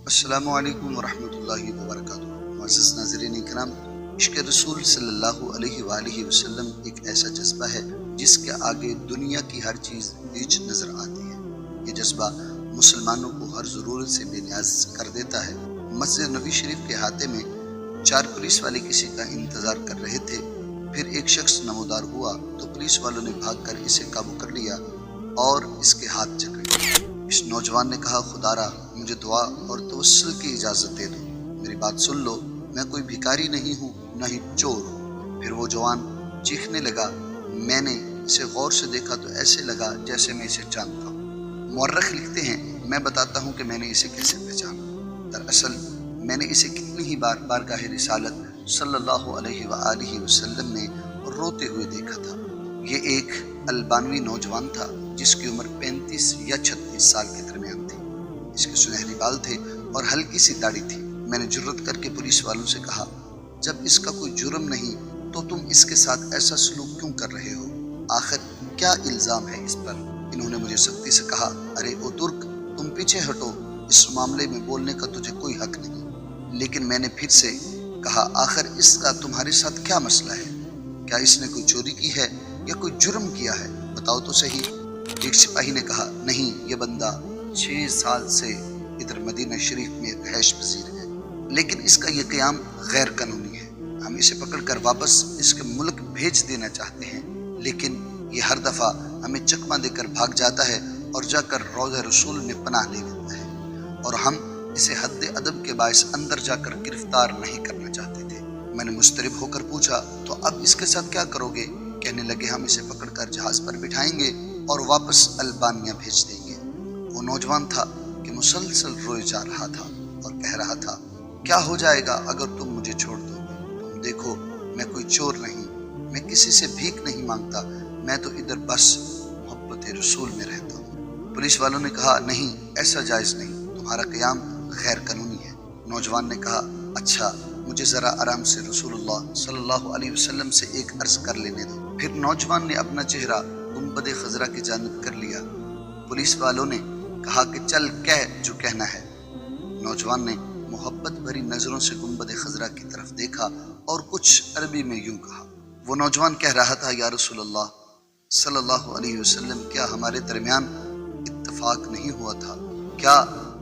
अस्सलामु अलैकुम वरहमतुल्लाहि वबरकातुहू। मुअज़्ज़ज़ नाज़रीन इकराम, इश्क़ रसूल सल्लल्लाहु अलैहि वसल्लम एक ऐसा जज्बा है जिसके आगे दुनिया की हर चीज़ हीच नज़र आती है। ये जज्बा मुसलमानों को हर ज़रूरत से बेनियाज कर देता है। मस्जिद नबी शरीफ के अहाते में 4 पुलिस वाले किसी का इंतज़ार कर रहे थे। फिर एक शख्स नमूदार हुआ तो पुलिस वालों ने भागकर इसे काबू कर लिया और इसके हाथ जकड़ लिए। इस नौजवान ने कहा, खुदारा मुझे दुआ और तवस्सुल की इजाज़त दे दो, मेरी बात सुन लो, मैं कोई भिखारी नहीं हूँ, न ही चोर हूँ। फिर वो जवान चीखने लगा। मैंने इसे गौर से देखा तो ऐसे लगा जैसे मैं इसे जानता हूँ। मुअर्रिख़ लिखते हैं, मैं बताता हूँ कि मैंने इसे कैसे पहचाना। दरअसल मैंने इसे कितनी ही बार बारगाह रिसालत सल्लल्लाहु अलैहि वसल्लम में रोते हुए देखा था। ये एक अल्बानवी नौजवान था जिसकी उम्र 35 या 36 साल के दरमियान थी। इसके सुनहरे बाल थे और हल्की सी दाढ़ी थी। मैंने जुर्रत करके पुलिस वालों से कहा, जब इसका कोई जुर्म नहीं तो तुम इसके साथ ऐसा सलूक क्यों कर रहे हो? आखिर क्या इल्ज़ाम है इस पर? इन्होंने मुझे सख्ती से कहा, अरे ओ तुर्क, तुम पीछे हटो, इस मामले में बोलने का तुझे कोई हक नहीं। लेकिन मैंने फिर से कहा, आखिर इसका तुम्हारे साथ क्या मसला है? क्या इसने कोई चोरी की है या कोई जुर्म किया है? बताओ तो सही। एक सिपाही ने कहा, नहीं, ये बंदा 6 साल से इधर मदीना शरीफ में रहायश पजीर है, लेकिन इसका ये क़याम गैर कानूनी है। हम इसे पकड़कर वापस इसके मुल्क भेज देना चाहते हैं, लेकिन ये हर दफ़ा हमें चकमा देकर भाग जाता है और जाकर रौज़ा रसूल में पनाह ले लेता है, और हम इसे हद अदब के बायस अंदर जाकर गिरफ्तार नहीं करना चाहते थे। मैंने मुस्तरिब होकर पूछा, तो अब इसके साथ क्या करोगे? कहने लगे, हम इसे पकड़कर जहाज़ पर बिठाएंगे और वापस अल्बानिया भेज देंगे। वो नौजवान था कि मुसलसल रोए जा रहा था और कह रहा था, क्या हो जाएगा अगर तुम मुझे छोड़ दोगे? तुम देखो, मैं कोई चोर नहीं, मैं किसी से भीख नहीं मांगता, मैं तो इधर बस मोहब्बत रसूल में रहता हूँ। पुलिस वालों ने कहा, नहीं, ऐसा जायज़ नहीं, तुम्हारा क़याम गैर कानूनी है। नौजवान ने कहा, अच्छा, मुझे ज़रा आराम से रसूलुल्लाह सल्लल्लाहु अलैहि वसल्लम से एक अर्ज़ कर लेने दो। फिर नौजवान ने अपना चेहरा गुंबद खज़रा की जानिब कर लिया। पुलिस वालों ने कहा कि चल कह जो कहना है। नौजवान ने मोहब्बत भरी नज़रों से गुंबद खज़रा की तरफ देखा और कुछ अरबी में यूं कहा। वो नौजवान कह रहा था, या रसूलल्लाह सल्लल्लाहु अलैहि वसल्लम, क्या हमारे दरमियान इत्तफाक नहीं हुआ था? क्या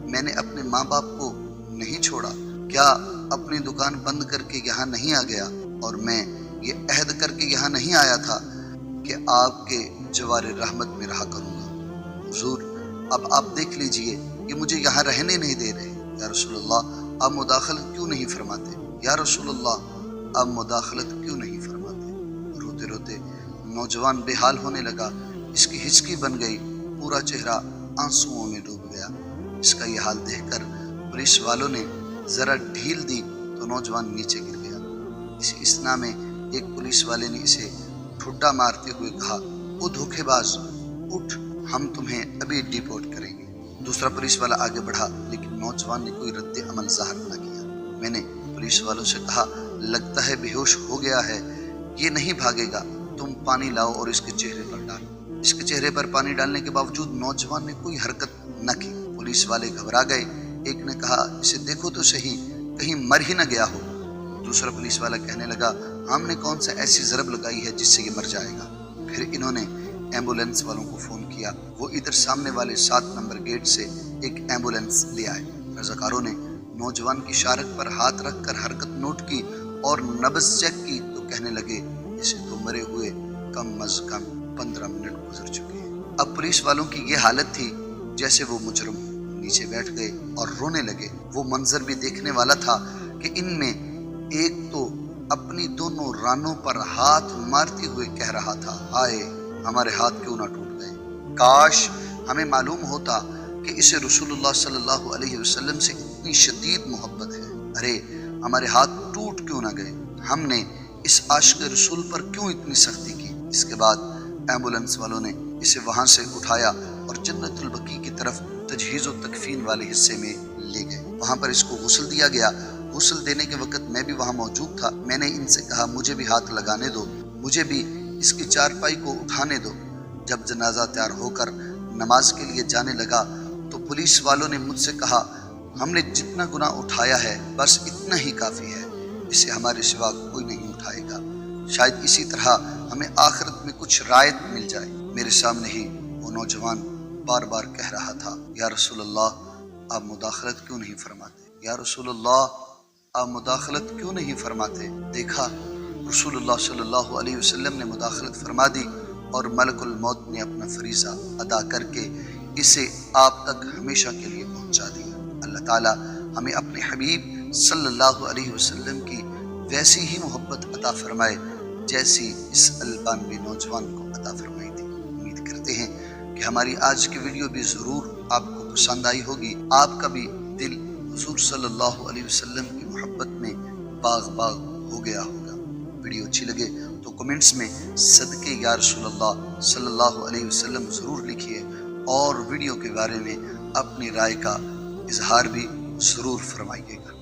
मैंने अपने माँ बाप को नहीं छोड़ा? क्या अपनी दुकान बंद करके यहाँ नहीं आ गया? और मैं ये अहद करके यहाँ नहीं आया था कि आपके जवारे रहमत में रहा करूँगा। हुजूर, अब आप देख लीजिए कि मुझे यहाँ रहने नहीं दे रहे। या रसूलल्लाह, आप मुदाखलत क्यों नहीं फरमाते? या रसूलल्लाह, आप मुदाखलत क्यों नहीं फरमाते? रोते रोते नौजवान बेहाल होने लगा। इसकी हिचकी बन गई, पूरा चेहरा आंसुओं में डूब गया। इसका ये हाल देखकर पुलिस वालों ने ज़रा ढील दी तो नौजवान नीचे गिर गया। इसी इसना में एक पुलिस वाले ने इसे ठुड्डा मारते हुए कहा, ओ धोखेबाज, उठ, हम तुम्हें अभी डिपोर्ट करेंगे। दूसरा पुलिस वाला आगे बढ़ा, लेकिन नौजवान ने कोई रद्द अमल ज़ाहिर न किया। मैंने पुलिस वालों से कहा, लगता है बेहोश हो गया है, ये नहीं भागेगा, तुम पानी लाओ और इसके चेहरे पर डालो। इसके चेहरे पर पानी डालने के बावजूद नौजवान ने कोई हरकत न की। पुलिस वाले घबरा गए। एक ने कहा, इसे देखो तो सही, कहीं मर ही न गया हो। दूसरा पुलिस वाला कहने लगा, हमने कौन सा ऐसी ज़रब लगाई है जिससे ये मर जाएगा? फिर इन्होंने एम्बुलेंस वालों को फ़ोन किया। वो इधर सामने वाले 7 नंबर गेट से एक एम्बुलेंस ले आए। रज़ाकारों ने नौजवान की शारक पर हाथ रखकर हरकत नोट की और नब्ज़ चेक की तो कहने लगे, इसे तो मरे हुए कम अज़ कम 15 मिनट गुजर चुके हैं। अब पुलिस वालों की ये हालत थी जैसे वो मुजरिम नीचे बैठ गए और रोने लगे। वो मंजर भी देखने वाला था कि इनमें एक तो अपनी दोनों रानों पर हाथ मारते हुए कह रहा था, हाय, हमारे हाथ क्यों ना टूट गए, काश हमें मालूम होता कि इसे रसूलुल्लाह सल्लल्लाहु अलैहि वसल्लम से इतनी शदीद मोहब्बत है। अरे, हमारे हाथ टूट क्यों ना गए, हमने इस आशिक रसूल पर क्यों इतनी सख्ती की। इसके बाद एम्बुलेंस वालों ने इसे वहाँ से उठाया और जन्नतुल बकी की तरफ तजहीज़ व तकफीन वाले हिस्से में ले गए। वहाँ पर इसको गुस्ल दिया गया। गुस्ल देने के वक्त मैं भी वहाँ मौजूद था। मैंने इनसे कहा, मुझे भी हाथ लगाने दो, मुझे भी इसकी चारपाई को उठाने दो। जब जनाजा तैयार होकर नमाज के लिए जाने लगा तो पुलिस वालों ने मुझसे कहा, ہم نے جتنا گناہ اٹھایا ہے بس اتنا ہی کافی ہے، اسے ہمارے سوا کوئی نہیں اٹھائے گا۔ شاید اسی طرح ہمیں آخرت میں کچھ رعایت مل جائے۔ میرے سامنے ہی وہ نوجوان بار بار کہہ رہا تھا، یا رسول اللہ آپ مداخلت کیوں نہیں فرماتے؟ یا رسول اللہ آپ مداخلت کیوں نہیں فرماتے؟ دیکھا رسول اللہ صلی اللہ علیہ وسلم نے مداخلت فرما دی اور ملک الموت نے اپنا فریضہ ادا کر کے اسے آپ تک ہمیشہ کے لیے پہنچا دیا۔ اللہ تعالیٰ ہمیں اپنے حبیب صلی اللہ علیہ وسلم کی ویسی ہی محبت عطا فرمائے جیسی اس البانوی نوجوان کو عطا فرمائی تھی۔ امید کرتے ہیں کہ ہماری آج کی ویڈیو بھی ضرور آپ کو پسند آئی ہوگی، آپ کا بھی دل حضور صلی اللہ علیہ وسلم کی محبت میں باغ باغ ہو گیا ہوگا۔ ویڈیو اچھی لگے تو کمنٹس میں صدقے یا رسول اللہ صلی اللہ علیہ وسلم ضرور لکھیے اور ویڈیو کے بارے میں اپنی رائے کا اظہار بھی ضرور فرمائیے گا۔